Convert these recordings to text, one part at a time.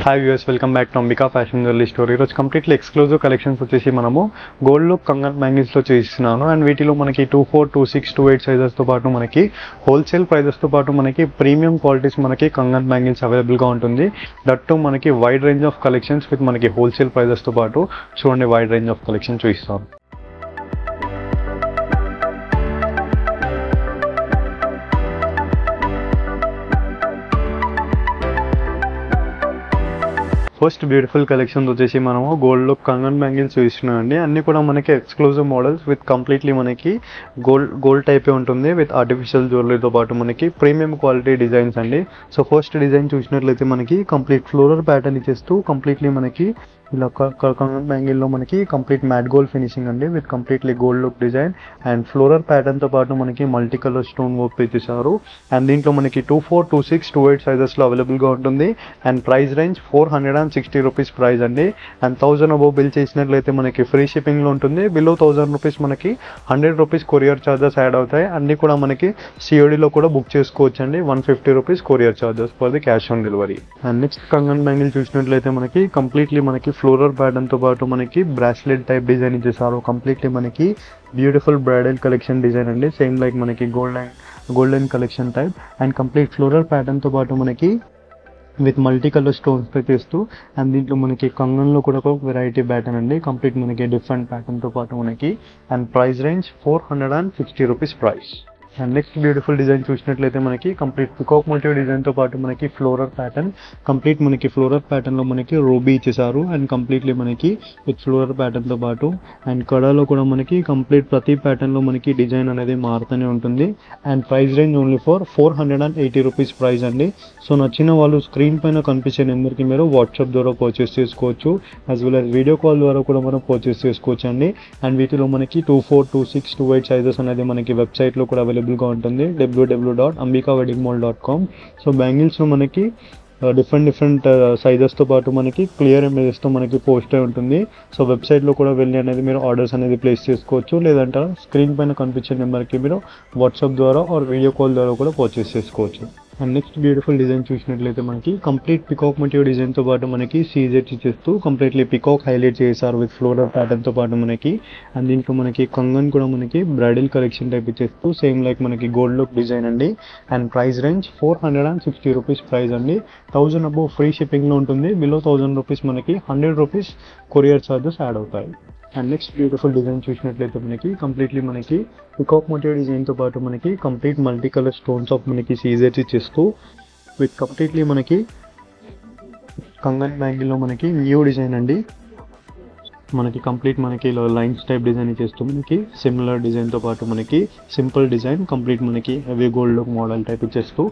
Hi viewers, welcome back to Ambika fashion jewellery store. ఈరోజు completely exclusive collections వచ్చేసి మనము gold look Kangen బ్యాంగిల్స్లో చేస్తున్నాను. And వీటిలో మనకి 24, 26, 28 సైజెస్తో పాటు మనకి హోల్సేల్ ప్రైజెస్తో పాటు మనకి ప్రీమియం క్వాలిటీస్ మనకి కంగన్ బ్యాంగిల్స్ అవైలబుల్గా ఉంటుంది. దట్టు మనకి wide range of collections with మనకి హోల్సేల్ ప్రైజెస్తో పాటు చూడండి వైడ్ రేంజ్ ఆఫ్ కలెక్షన్ చూపిస్తాను. ఫస్ట్ బ్యూటిఫుల్ కలెక్షన్స్ వచ్చేసి మనము గోల్డ్ లుక్ కంగన్ బ్యాంగిల్స్ చూస్తున్నామండి. అన్ని కూడా మనకి ఎక్స్క్లూజివ్ మోడల్స్ విత్ కంప్లీట్లీ మనకి గోల్డ్ టైపే ఉంటుంది విత్ ఆర్టిఫిషియల్ జ్యువెలరీతో పాటు మనకి ప్రీమియం క్వాలిటీ డిజైన్స్ అండి. సో ఫస్ట్ డిజైన్ చూసినట్లయితే మనకి కంప్లీట్ ఫ్లోరల్ ప్యాటర్న్ ఇచ్చేస్తూ కంప్లీట్లీ మనకి ఇలా కంగన్ బ్యాంగిల్లో మనకి కంప్లీట్ మ్యాట్ గోల్డ్ ఫినిషింగ్ అండి with completely gold look design and floral ప్యాటర్న్తో పాటు మనకి మల్టీ కలర్ స్టోన్ వర్క్ ఇచ్చేసారు. అండ్ దీంట్లో మనకి 24, 26, 28 సైజెస్లో అవైలబుల్గా ఉంటుంది. And price range 460 rupees price అండి. అండ్ 1000 అబోవ్ బిల్ చేసినట్లయితే మనకి ఫ్రీ షిప్పింగ్లో ఉంటుంది. బిలో 1000 రూపీస్ మనకి 100 రూపీస్ కొరియర్ ఛార్జెస్ యాడ్ అవుతాయి. అన్నీ కూడా మనకి సిఓడిలో కూడా బుక్ చేసుకోవచ్చు అండి. 150 rupees courier charges for the cash on delivery. And next కంగన్ బ్యాంగిల్ చూసినట్లయితే మనకి కంప్లీట్లీ మనకి ఫ్లోరల్ ప్యాటర్న్తో పాటు మనకి బ్రాస్లెట్ టైప్ డిజైన్ ఇచ్చేసారు. కంప్లీట్లీ మనకి బ్యూటిఫుల్ బ్రైడల్ కలెక్షన్ డిజైన్ అండి, సేమ్ లైక్ మనకి golden collection type. And complete floral ప్యాటర్న్తో పాటు మనకి విత్ మల్టీ కలర్ స్టోన్స్ పై చేస్తూ అండ్ దీంట్లో మనకి కంగన్లో కూడా ఒక వెరైటీ ప్యాటర్న్ అండి, కంప్లీట్ మనకి డిఫరెంట్ ప్యాటర్న్తో పాటు మనకి. And price range 460 rupees price. And next beautiful design చూసినట్లయితే మనకి కంప్లీట్ పికాక్ మోటివ్ డిజైన్తో పాటు మనకి ఫ్లోరల్ ప్యాటర్న్, కంప్లీట్ మనకి ఫ్లోరల్ ప్యాటర్న్లో మనకి రూబీ ఇచ్చేసారు. అండ్ కంప్లీట్లీ మనకి విత్ ఫ్లోరల్ ప్యాటర్న్తో పాటు అండ్ కడాలో కూడా మనకి కంప్లీట్ ప్రతి ప్యాటర్న్లో మనకి డిజైన్ అనేది మారుతూనే ఉంటుంది. And price range only for 480 rupees price అండి. సో నచ్చిన వాళ్ళు స్క్రీన్ పైన కనిపించే నెంబర్కి మీరు వాట్సాప్ ద్వారా పర్చేస్ చేసుకోవచ్చు, as well as video call ద్వారా కూడా మనం పర్చేస్ చేసుకోవచ్చు అండి. అండ్ వీటిలో మనకి 24, 26, 28 సైజెస్ అనేది మనకి వెబ్సైట్లో కూడా అవైలబుల్గా ఉంటుంది, www.ambikaweddingmall.com. సో బ్యాంగిల్స్లో మనకి డిఫరెంట్ సైజెస్తో పాటు మనకి క్లియర్ ఇమేజెస్తో మనకి పోస్ట్ అయి ఉంటుంది. సో వెబ్సైట్లో కూడా వెళ్ళి అనేది మీరు ఆర్డర్స్ అనేది ప్లేస్ చేసుకోవచ్చు, లేదంటే స్క్రీన్ పైన కనిపించే నెంబర్కి మీరు వాట్సాప్ ద్వారా ఆర్ వీడియో కాల్ ద్వారా కూడా పర్చేస్ చేసుకోవచ్చు. అండ్ నెక్స్ట్ బ్యూటిఫుల్ డిజైన్ చూసినట్లయితే మనకి కంప్లీట్ పికాక్ మోటివ్ డిజైన్తో పాటు మనకి సీజెట్స్ ఇచ్చేస్తూ కంప్లీట్లీ పికాక్ హైలైట్ చేశారు విత్ ఫ్లోరల్ ప్యాటర్న్తో పాటు మనకి. అండ్ దీంట్లో మనకి కంగన్ కూడా మనకి బ్రైడల్ కలెక్షన్ టైప్ ఇచ్చేస్తూ సేమ్ లైక్ మనకి గోల్డ్ లుక్ డిజైన్ అండి. And price range 460 rupees price అండి. 1000 అబోవ్ ఫ్రీ షిప్పింగ్లో ఉంటుంది. బిలో 1000 రూపీస్ మనకి 100 రూపీస్ కొరియర్ ఛార్జెస్ యాడ్ అవుతాయి. అండ్ నెక్స్ట్ బ్యూటిఫుల్ డిజైన్ చూసినట్లయితే మనకి కంప్లీట్లీ మనకి పికాక్ మోటివ్ డిజైన్తో పాటు మనకి complete multi colour stones of మనకి సీజెట్స్ ఇచ్చేస్తూ విత్ కంప్లీట్లీ మనకి కంగన్ బ్యాంగిల్లో మనకి న్యూ డిజైన్ అండి. మనకి కంప్లీట్ మనకి లైన్స్ టైప్ డిజైన్ ఇచ్చేస్తూ మనకి సిమిలర్ డిజైన్తో పాటు మనకి సింపుల్ డిజైన్ కంప్లీట్ మనకి heavy gold look model type ఇచ్చేస్తూ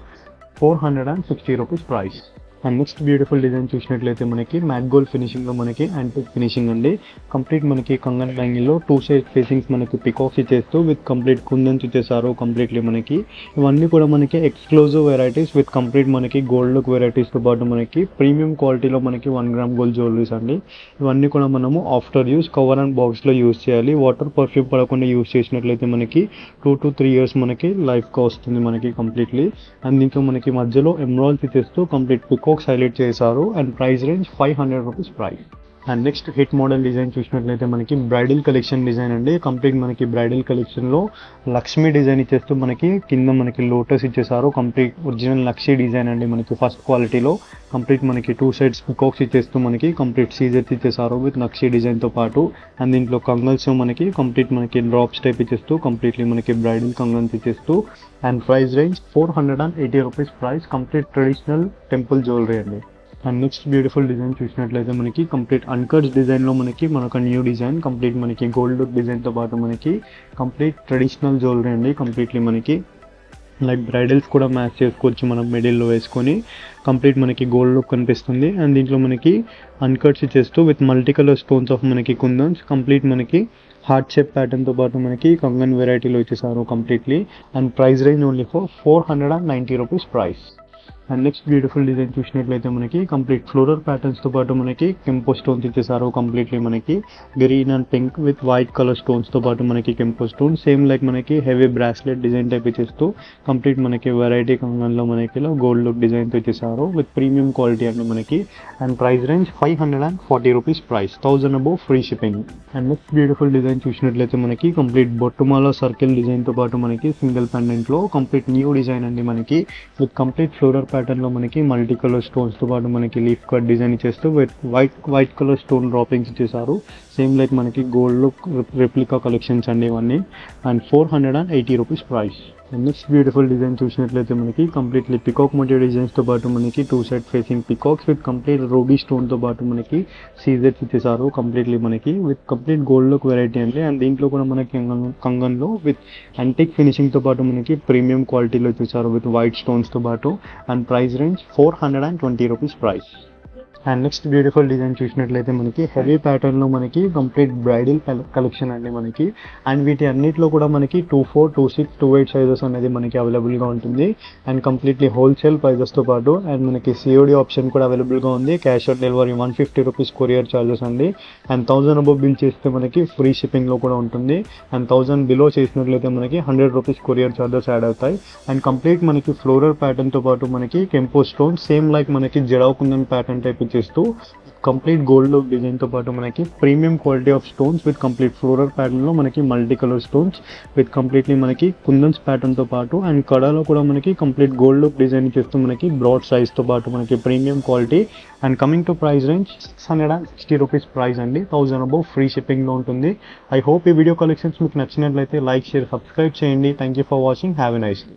460 rupees price. And next beautiful design చూసినట్లయితే మనకి మ్యాట్ గోల్డ్ ఫినిషింగ్లో మనకి యాంటిక్ ఫినిషింగ్ అండి. కంప్లీట్ మనకి కంగన్ బ్యాంగిల్లో 2 సైడ్ ఫేసింగ్స్ మనకి పికాక్స్ ఇచ్చేస్తూ విత్ కంప్లీట్ కుందన్స్ ఇచ్చేసారు. కంప్లీట్లీ మనకి ఇవన్నీ కూడా మనకి ఎక్స్క్లూజివ్ వెరైటీస్ విత్ కంప్లీట్ మనకి గోల్డ్ లుక్ వెరైటీస్తో పాటు మనకి ప్రీమియం క్వాలిటీలో మనకి 1 గ్రామ్ గోల్డ్ జ్యువెలరీస్ అండి. ఇవన్నీ కూడా మనము ఆఫ్టర్ యూస్ కవర్ అండ్ బాక్స్లో యూస్ చేయాలి. వాటర్ పర్ఫ్యూమ్ పడకుండా యూస్ చేసినట్లయితే మనకి 2 to 3 years మనకి లైఫ్గా వస్తుంది మనకి కంప్లీట్లీ. అండ్ దీంట్లో మనకి మధ్యలో ఎమరాల్డ్స్ ఇచ్చేస్తూ కంప్లీట్ పికాక్స్ హైలైట్ చేశారు. And price range 500 rupees price. And next hit model design చూసినట్లయితే మనకి బ్రైడల్ కలెక్షన్ డిజైన్ అండి. కంప్లీట్ మనకి బ్రైడల్ కలెక్షన్లో లక్ష్మీ డిజైన్ ఇచ్చేస్తూ మనకి కింద మనకి లోటస్ ఇచ్చేసారు. కంప్లీట్ ఒరిజినల్ నక్షి డిజైన్ అండి మనకి ఫస్ట్ క్వాలిటీలో. కంప్లీట్ మనకి 2 సైడ్స్ పికాక్స్ ఇచ్చేస్తూ మనకి కంప్లీట్ సీజెట్స్ ఇచ్చేసారు విత్ నక్షి డిజైన్తో పాటు. అండ్ దీంట్లో కంగల్స్ మనకి కంప్లీట్ మనకి డ్రాప్స్ టైప్ ఇచ్చేస్తూ కంప్లీట్లీ మనకి బ్రైడల్ కంగన్స్ ఇచ్చేస్తూ. And price range 480 rupees price. Complete traditional temple jewellery అండి. అండ్ నెక్స్ట్ బ్యూటిఫుల్ డిజైన్ చూసినట్లయితే మనకి కంప్లీట్ అన్కట్స్ డిజైన్లో మనకు న్యూ డిజైన్ కంప్లీట్ మనకి గోల్డ్ లుక్ డిజైన్తో పాటు మనకి కంప్లీట్ ట్రెడిషనల్ జ్యువెలరీ అండి. కంప్లీట్లీ మనకి లైక్ బ్రైడల్స్ కూడా మ్యాచ్ చేసుకోవచ్చు మనం మిడిల్లో వేసుకొని. కంప్లీట్ మనకి గోల్డ్ లుక్ కనిపిస్తుంది. అండ్ దీంట్లో మనకి అన్కట్స్ ఇచ్చేస్తూ with multi colour stones of మనకి కుందన్స్ కంప్లీట్ మనకి హార్ట్ షేప్ ప్యాటర్న్తో పాటు మనకి కంగన్ వెరైటీలో ఇచ్చేసారు completely. And price range only for 490 rupees price. And next beautiful design చూసినట్లయితే మనకి కంప్లీట్ ఫ్లోరల్ ప్యాటర్న్స్తో పాటు మనకి కెంపో స్టోన్స్ ఇచ్చేసారు. కంప్లీట్లీ మనకి green and pink with white colour స్టోన్స్తో పాటు మనకి కెంపో స్టోన్ సేమ్ లైక్ మనకి హెవీ బ్రాస్లెట్ డిజైన్ టైప్ ఇచ్చేస్తూ కంప్లీట్ మనకి వెరైటీ కంగన్లో మనకి గోల్డ్ లుక్ డిజైన్తో ఇచ్చేసారు విత్ ప్రీమియం క్వాలిటీ అండి మనకి. And price range 540 rupees price, 1000 above free shipping. And next beautiful design చూసినట్లయితే మనకి కంప్లీట్ బొట్టుమాల సర్కిల్ డిజైన్తో పాటు మనకి సింగిల్ పెండెంట్లో కంప్లీట్ న్యూ డిజైన్ అండి మనకి విత్ కంప్లీట్ ఫ్లోరల్ ప్యాటర్న్ లో మనకి మల్టీ కలర్ స్టోన్స్ తో పాటు మనకి లీఫ్ కట్ డిజైన్ ఇచ్చేస్తూ వైట్ కలర్ స్టోన్ డ్రాపింగ్స్ ఇచ్చేసారు సేమ్ లైక్ మనకి గోల్డ్ లుక్ రెప్లికా కలెక్షన్స్ అండి ఇవన్నీ. And 480 rupees price. Next beautiful design చూసినట్లయితే మనకి కంప్లీట్లీ పికాక్ మోటివ్ డిజైన్స్తో పాటు మనకి 2 side facing peacocks with complete ruby స్టోన్తో పాటు మనకి సీజెట్స్ ఇచ్చేసారు కంప్లీట్లీ మనకి with complete gold look variety అండి. అండ్ దీంట్లో కూడా మనకి కంగన్లో విత్ యాంటిక్ ఫినిషింగ్తో పాటు మనకి ప్రీమియం క్వాలిటీలో ఇచ్చేసారు విత్ వైట్ స్టోన్స్తో పాటు. And price range 420 rupees price. And next beautiful design చూసినట్లయితే మనకి హెవీ ప్యాటర్న్లో మనకి కంప్లీట్ బ్రైడల్ కలెక్షన్ అండి మనకి. అండ్ వీటి అన్నిటిలో కూడా మనకి 24, 26, 28 సైజెస్ అనేది మనకి అవైలబుల్గా ఉంటుంది. అండ్ కంప్లీట్లీ హోల్సేల్ ప్రైజెస్తో పాటు అండ్ మనకి సిఓడి ఆప్షన్ కూడా అవైలబుల్గా ఉంది. Cash on delivery 150 rupees courier charges అండి. అండ్ 1000 అబోవ్ బిల్ చేస్తే మనకి ఫ్రీ షిప్పింగ్లో కూడా ఉంటుంది. అండ్ 1000 బిలో చేసినట్లయితే మనకి 100 రూపీస్ కొరియర్ ఛార్జెస్ యాడ్ అవుతాయి. అండ్ కంప్లీట్ మనకి ఫ్లోరల్ ప్యాటర్న్తో పాటు మనకి కెంపో స్టోన్ సేమ్ లైక్ మనకి జడావ్ కుందన్ ప్యాటర్న్ టైప్ చేస్తూ కంప్లీట్ గోల్డ్ లుక్ డిజైన్తో పాటు మనకి premium quality of stones with complete floral ప్యాటర్న్లో మనకి multi colour stones with completely మనకి కుందన్స్ ప్యాటర్న్తో పాటు అండ్ కడాలో కూడా మనకి కంప్లీట్ గోల్డ్ లుక్ డిజైన్ చేస్తూ మనకి బ్రాడ్ సైజ్తో పాటు మనకి premium quality. And coming to price range 660 rupees price అండి, 1000 అబోవ్ ఫ్రీ షిప్పింగ్లో ఉంటుంది. ఐ హోప్ ఈ వీడియో కలెక్షన్స్ మీకు నచ్చినట్లయితే లైక్, షేర్, సబ్స్క్రైబ్ చేయండి. Thank you for watching. Have a nice day.